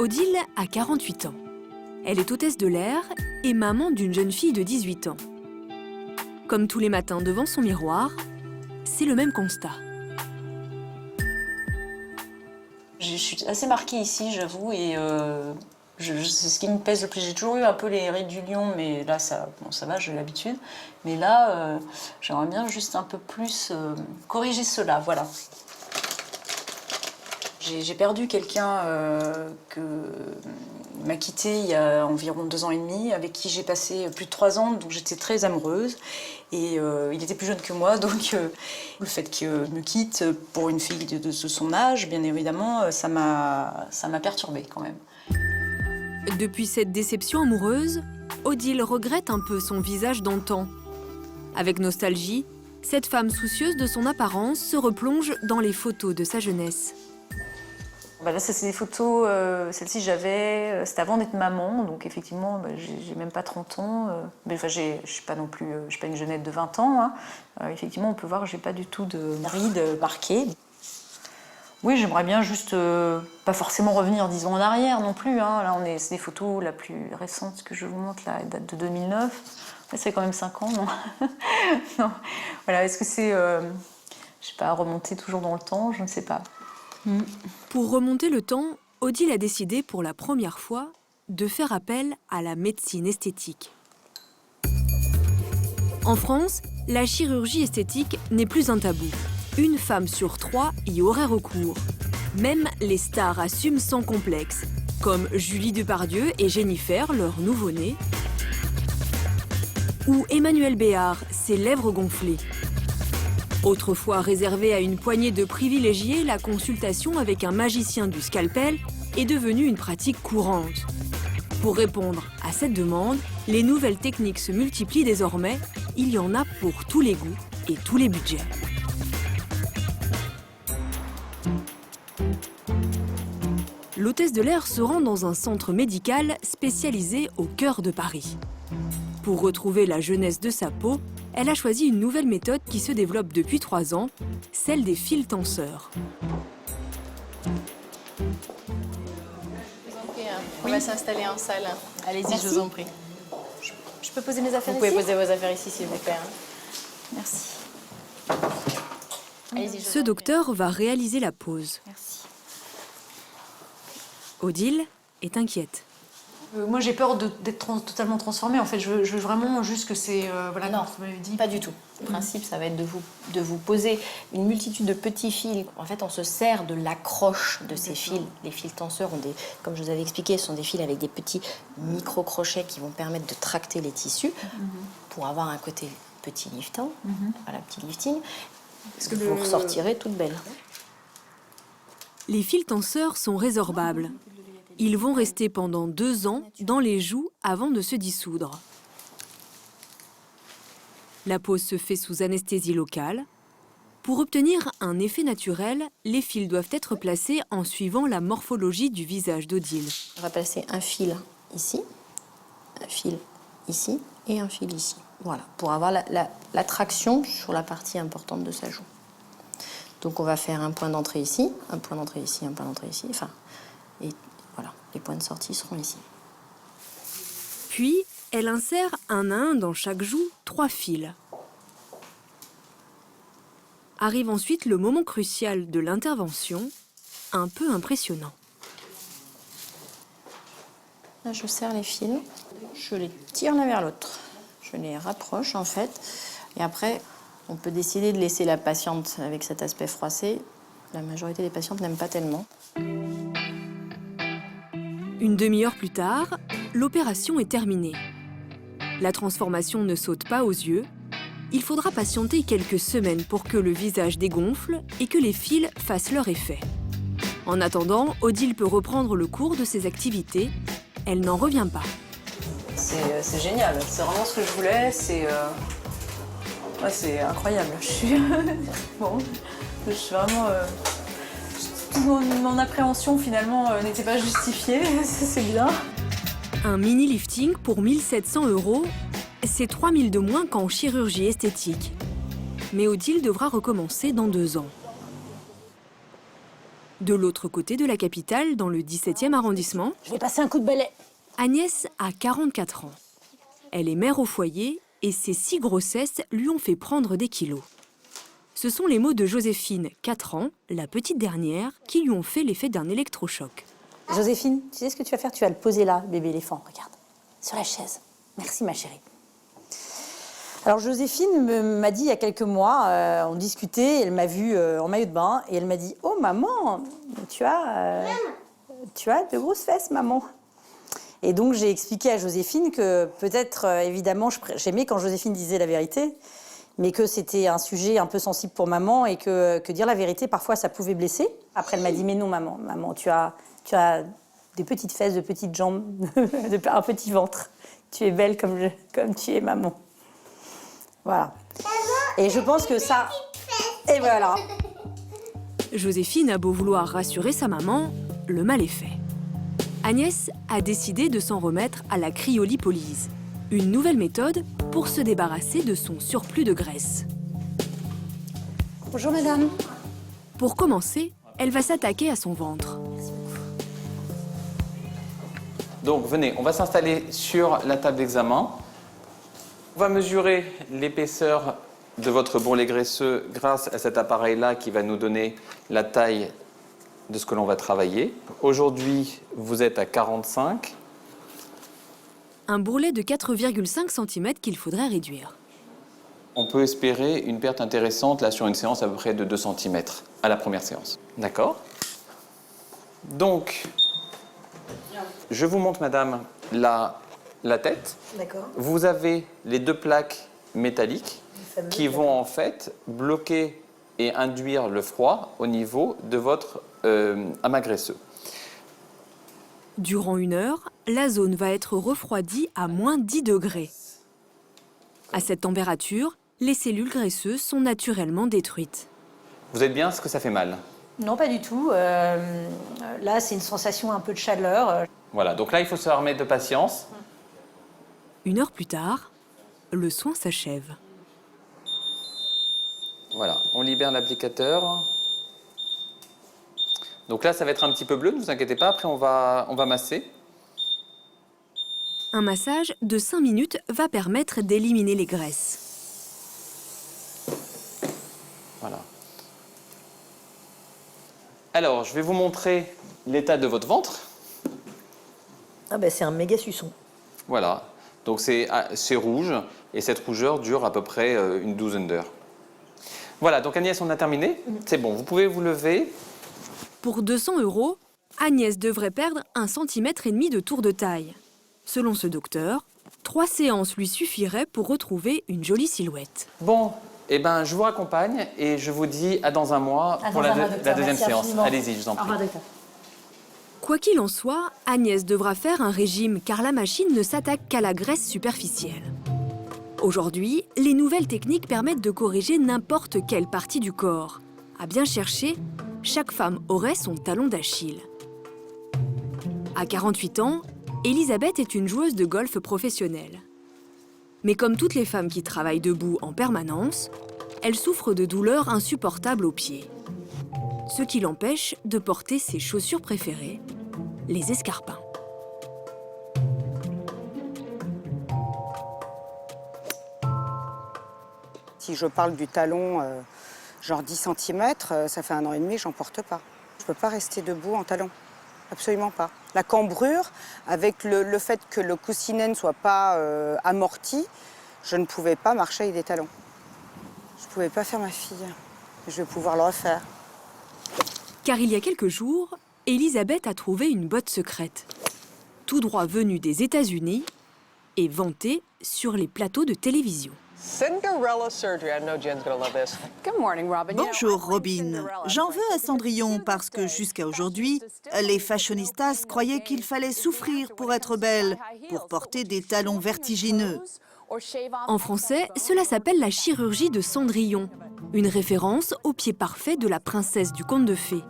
Odile a 48 ans. Elle est hôtesse de l'air et maman d'une jeune fille de 18 ans. Comme tous les matins devant son miroir, c'est le même constat. Je suis assez marquée ici, j'avoue, et c'est ce qui me pèse le plus. J'ai toujours eu un peu les rides du lion, mais là, ça va, j'ai l'habitude. Mais là, j'aimerais bien juste un peu plus corriger cela, voilà. J'ai perdu quelqu'un qui m'a quittée il y a environ 2 ans et demi, avec qui j'ai passé plus de 3 ans, donc j'étais très amoureuse. Et il était plus jeune que moi, donc le fait qu'il me quitte pour une fille de son âge, bien évidemment, ça m'a perturbée quand même. Depuis cette déception amoureuse, Odile regrette un peu son visage d'antan. Avec nostalgie, cette femme soucieuse de son apparence se replonge dans les photos de sa jeunesse. Là, c'est des photos, celle-ci j'avais, c'était avant d'être maman, donc effectivement, j'ai même pas 30 ans, mais enfin, je suis pas non plus, je suis pas une jeunette de 20 ans. Hein. Effectivement, on peut voir que j'ai pas du tout de rides marquées. Oui, j'aimerais bien juste, pas forcément revenir 10 ans en arrière non plus. Hein. Là, c'est des photos la plus récente que je vous montre, là, elle date de 2009. Là, c'est quand même 5 ans, non? Non. Voilà, est-ce que c'est, je sais pas, remonter toujours dans le temps? Je ne sais pas. Pour remonter le temps, Odile a décidé pour la première fois de faire appel à la médecine esthétique. En France, la chirurgie esthétique n'est plus un tabou. Une femme sur 3 y aurait recours. Même les stars assument sans complexe, comme Julie Depardieu et Jennifer, leur nouveau-né, ou Emmanuel Béard, ses lèvres gonflées. Autrefois réservée à une poignée de privilégiés, la consultation avec un magicien du scalpel est devenue une pratique courante. Pour répondre à cette demande, les nouvelles techniques se multiplient désormais. Il y en a pour tous les goûts et tous les budgets. L'hôtesse de l'air se rend dans un centre médical spécialisé au cœur de Paris. Pour retrouver la jeunesse de sa peau, elle a choisi une nouvelle méthode qui se développe depuis 3 ans, celle des fils tenseurs. On va s'installer en salle. Allez-y, je vous en prie. Je peux poser mes affaires Vous ici? pouvez poser vos affaires ici, s'il vous plaît. Merci. Allez-y, Ce docteur va réaliser la pose. Merci. Odile est inquiète. Moi, j'ai peur d'être totalement transformée. En fait, je veux vraiment juste que c'est... voilà, Non, comme vous m'avez dit. pas du tout. Le principe, ça va être de vous poser une multitude de petits fils. En fait, on se sert de l'accroche de ces fils. Les fils tenseurs, comme je vous avais expliqué, sont des fils avec des petits micro-crochets qui vont permettre de tracter les tissus pour avoir un côté petit lifting. Voilà, petit lifting. Vous ressortirez toute belle. Les fils tenseurs sont résorbables. Ils vont rester pendant 2 ans dans les joues avant de se dissoudre. La pose se fait sous anesthésie locale. Pour obtenir un effet naturel, les fils doivent être placés en suivant la morphologie du visage d'Odile. On va placer un fil ici, un fil ici et un fil ici. Voilà, pour avoir la traction sur la partie importante de sa joue. Donc on va faire un point d'entrée ici, un point d'entrée ici, un point d'entrée ici. Enfin, et voilà, les points de sortie seront ici. Puis, elle insère un à un dans chaque joue 3 fils. Arrive ensuite le moment crucial de l'intervention, un peu impressionnant. Là, je serre les fils, je les tire l'un vers l'autre. Je les rapproche en fait. Et après, on peut décider de laisser la patiente avec cet aspect froissé. La majorité des patientes n'aiment pas tellement. Une demi-heure plus tard, l'opération est terminée. La transformation ne saute pas aux yeux. Il faudra patienter quelques semaines pour que le visage dégonfle et que les fils fassent leur effet. En attendant, Odile peut reprendre le cours de ses activités. Elle n'en revient pas. C'est génial, c'est vraiment ce que je voulais, c'est incroyable. Je suis bon, je suis vraiment toute mon appréhension finalement n'était pas justifiée, c'est bien. Un mini lifting pour 1 700 €, c'est 3 000 de moins qu'en chirurgie esthétique. Mais Odile devra recommencer dans 2 ans. De l'autre côté de la capitale, dans le 17e arrondissement, Je vais passer un coup de balai. Agnès a 44 ans. Elle est mère au foyer et ses 6 grossesses lui ont fait prendre des kilos. Ce sont les mots de Joséphine, 4 ans, la petite dernière, qui lui ont fait l'effet d'un électrochoc. Joséphine, tu sais ce que tu vas faire? Tu vas le poser là, bébé éléphant, regarde, sur la chaise. Merci ma chérie. Alors Joséphine m'a dit il y a quelques mois, on discutait, elle m'a vue en maillot de bain et elle m'a dit « Oh maman, tu as de grosses fesses maman ». Et donc j'ai expliqué à Joséphine que peut-être, évidemment, j'aimais quand Joséphine disait la vérité, mais que c'était un sujet un peu sensible pour maman et que dire la vérité, parfois, ça pouvait blesser. Après, elle m'a dit « Mais non maman, tu as des petites fesses, de petites jambes, un petit ventre. Tu es belle comme tu es maman. » Voilà. Et je pense que ça... Et voilà. Joséphine a beau vouloir rassurer sa maman, le mal est fait. Agnès a décidé de s'en remettre à la cryolipolyse, une nouvelle méthode pour se débarrasser de son surplus de graisse. Bonjour madame. Pour commencer, elle va s'attaquer à son ventre. Donc venez, on va s'installer sur la table d'examen. On va mesurer l'épaisseur de votre bourrelet graisseux grâce à cet appareil-là qui va nous donner la taille de ce que l'on va travailler. Aujourd'hui, vous êtes à 45. Un bourrelet de 4,5 cm qu'il faudrait réduire. On peut espérer une perte intéressante là sur une séance à peu près de 2 cm à la première séance. D'accord? Donc, je vous montre, madame, la tête. D'accord. Vous avez les 2 plaques métalliques qui vont en fait bloquer et induire le froid au niveau de votre amas graisseux. Durant 1 heure, la zone va être refroidie à moins 10 degrés. À cette température, les cellules graisseuses sont naturellement détruites. Vous êtes bien? Est-ce que ça fait mal? Non, pas du tout. Là, c'est une sensation un peu de chaleur. Voilà, donc là, il faut se remettre de patience. 1 heure plus tard, le soin s'achève. Voilà, on libère l'applicateur. Donc là, ça va être un petit peu bleu, ne vous inquiétez pas. Après, on va masser. Un massage de 5 minutes va permettre d'éliminer les graisses. Voilà. Alors, je vais vous montrer l'état de votre ventre. Ah ben, c'est un méga suçon. Voilà. Donc c'est rouge et cette rougeur dure à peu près une douzaine d'heures. Voilà, donc Agnès, on a terminé. C'est bon, vous pouvez vous lever. Pour 200 €, Agnès devrait perdre 1,5 cm de tour de taille. Selon ce docteur, 3 séances lui suffiraient pour retrouver une jolie silhouette. Bon, eh ben, je vous raccompagne et je vous dis à dans un mois pour la deuxième séance. Allez-y, je vous en prie. Au revoir, docteur. Quoi qu'il en soit, Agnès devra faire un régime car la machine ne s'attaque qu'à la graisse superficielle. Aujourd'hui, les nouvelles techniques permettent de corriger n'importe quelle partie du corps. À bien chercher, chaque femme aurait son talon d'Achille. À 48 ans, Elisabeth est une joueuse de golf professionnelle. Mais comme toutes les femmes qui travaillent debout en permanence, elle souffre de douleurs insupportables aux pieds. Ce qui l'empêche de porter ses chaussures préférées, les escarpins. Si je parle du talon, genre 10 cm, ça fait 1 an et demi, j'en porte pas. Je peux pas rester debout en talon, absolument pas. La cambrure, avec le fait que le coussinet ne soit pas amorti, je ne pouvais pas marcher avec des talons. Je pouvais pas faire ma fille. Je vais pouvoir le refaire. Car il y a quelques jours, Elisabeth a trouvé une botte secrète, tout droit venue des États-Unis et vantée sur les plateaux de télévision. Bonjour Robin. J'en veux à Cendrillon parce que jusqu'à aujourd'hui, les fashionistas croyaient qu'il fallait souffrir pour être belle, pour porter des talons vertigineux. En français, cela s'appelle la chirurgie de Cendrillon, une référence au pied parfait de la princesse du conte de fées.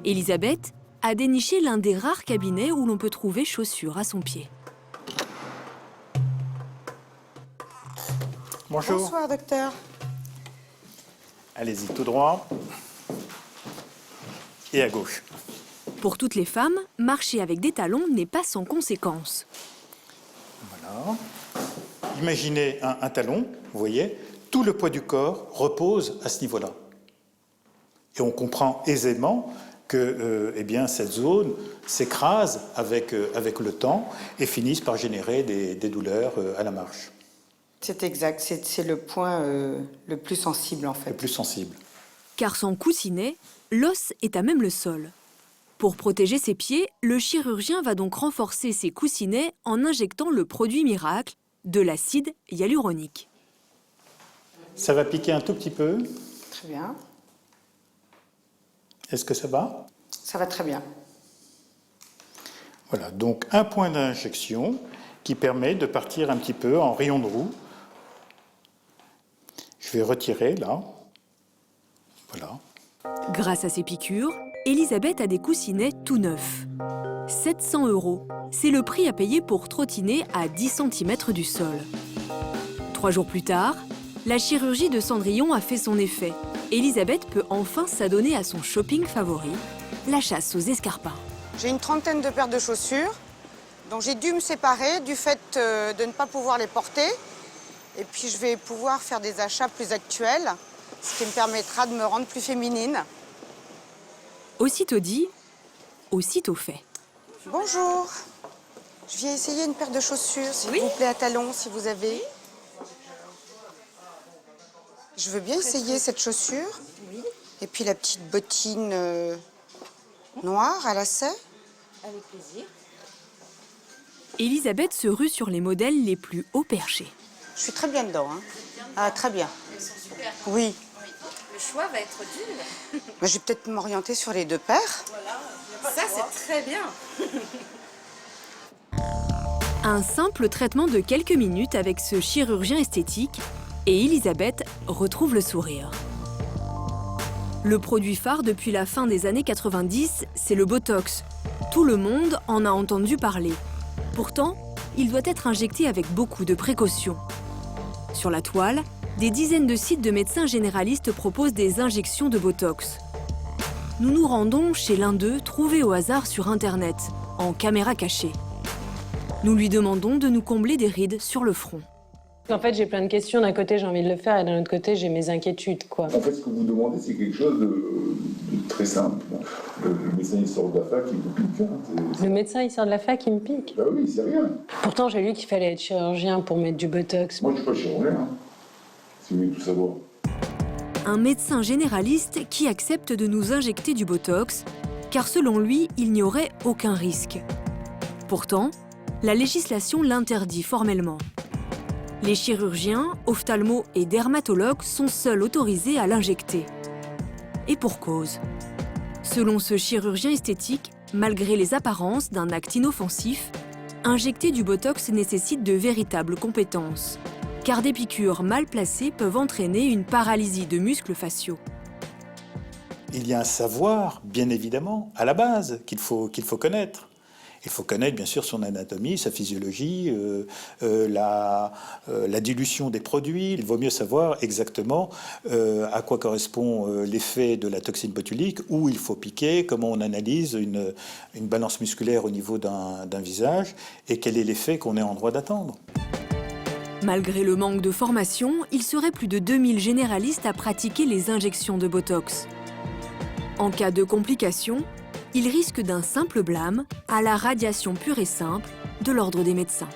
Elisabeth a déniché l'un des rares cabinets où l'on peut trouver chaussures à son pied. Bonjour. Bonsoir, docteur. Allez-y, tout droit. et à gauche. Pour toutes les femmes, marcher avec des talons n'est pas sans conséquences. Voilà. Imaginez un talon, vous voyez, tout le poids du corps repose à ce niveau-là. Et on comprend aisément que eh bien, cette zone s'écrase avec le temps et finisse par générer des douleurs à la marche. C'est exact, c'est le point le plus sensible en fait. Le plus sensible. Car sans coussinet, l'os est à même le sol. Pour protéger ses pieds, le chirurgien va donc renforcer ses coussinets en injectant le produit miracle, de l'acide hyaluronique. Ça va piquer un tout petit peu. Très bien. Est-ce que ça va? Ça va très bien. Voilà, donc un point d'injection qui permet de partir un petit peu en rayon de roue. Je vais retirer là. Voilà. Grâce à ces piqûres, Elisabeth a des coussinets tout neufs. 700 €, c'est le prix à payer pour trottiner à 10 cm du sol. 3 jours plus tard, la chirurgie de Cendrillon a fait son effet. Elisabeth peut enfin s'adonner à son shopping favori, la chasse aux escarpins. J'ai une trentaine de paires de chaussures, dont j'ai dû me séparer du fait de ne pas pouvoir les porter. Et puis je vais pouvoir faire des achats plus actuels, ce qui me permettra de me rendre plus féminine. Aussitôt dit, aussitôt fait. Bonjour, je viens essayer une paire de chaussures, s'il vous plaît, à talons, si vous avez. Je veux bien essayer cette chaussure. Et puis la petite bottine noire à lacets. Avec plaisir. Elisabeth se rue sur les modèles les plus haut perchés. Je suis très bien dedans. Hein. Ah, très bien. Elles sont super. Oui. Le choix va être dur. Mais je vais peut-être m'orienter sur les deux paires. Ça, c'est très bien. Un simple traitement de quelques minutes avec ce chirurgien esthétique et Elisabeth retrouve le sourire. Le produit phare depuis la fin des années 90, c'est le Botox. Tout le monde en a entendu parler. Pourtant, il doit être injecté avec beaucoup de précautions. Sur la toile, des dizaines de sites de médecins généralistes proposent des injections de Botox. Nous nous rendons chez l'un d'eux, trouvé au hasard sur Internet, en caméra cachée. Nous lui demandons de nous combler des rides sur le front. En fait, j'ai plein de questions. D'un côté, j'ai envie de le faire et d'un autre côté, j'ai mes inquiétudes, quoi. En fait, ce que vous demandez, c'est quelque chose de très simple. Le médecin, il sort de la fac, il vous pique. Le médecin, il sort de la fac, il me pique. Ben oui, c'est rien. Pourtant, j'ai lu qu'il fallait être chirurgien pour mettre du Botox. Moi, je ne suis pas chirurgien, hein, si vous voulez tout savoir. Un médecin généraliste qui accepte de nous injecter du Botox, car selon lui, il n'y aurait aucun risque. Pourtant, la législation l'interdit formellement. Les chirurgiens, ophtalmos et dermatologues sont seuls autorisés à l'injecter. Et pour cause. Selon ce chirurgien esthétique, malgré les apparences d'un acte inoffensif, injecter du Botox nécessite de véritables compétences. Car des piqûres mal placées peuvent entraîner une paralysie de muscles faciaux. Il y a un savoir, bien évidemment, à la base, qu'il faut connaître. Il faut connaître, bien sûr, son anatomie, sa physiologie, la dilution des produits. Il vaut mieux savoir exactement à quoi correspond l'effet de la toxine botulique, où il faut piquer, comment on analyse une balance musculaire au niveau d'un visage et quel est l'effet qu'on est en droit d'attendre. Malgré le manque de formation, il serait plus de 2000 généralistes à pratiquer les injections de Botox. En cas de complications, il risque d'un simple blâme à la radiation pure et simple de l'ordre des médecins.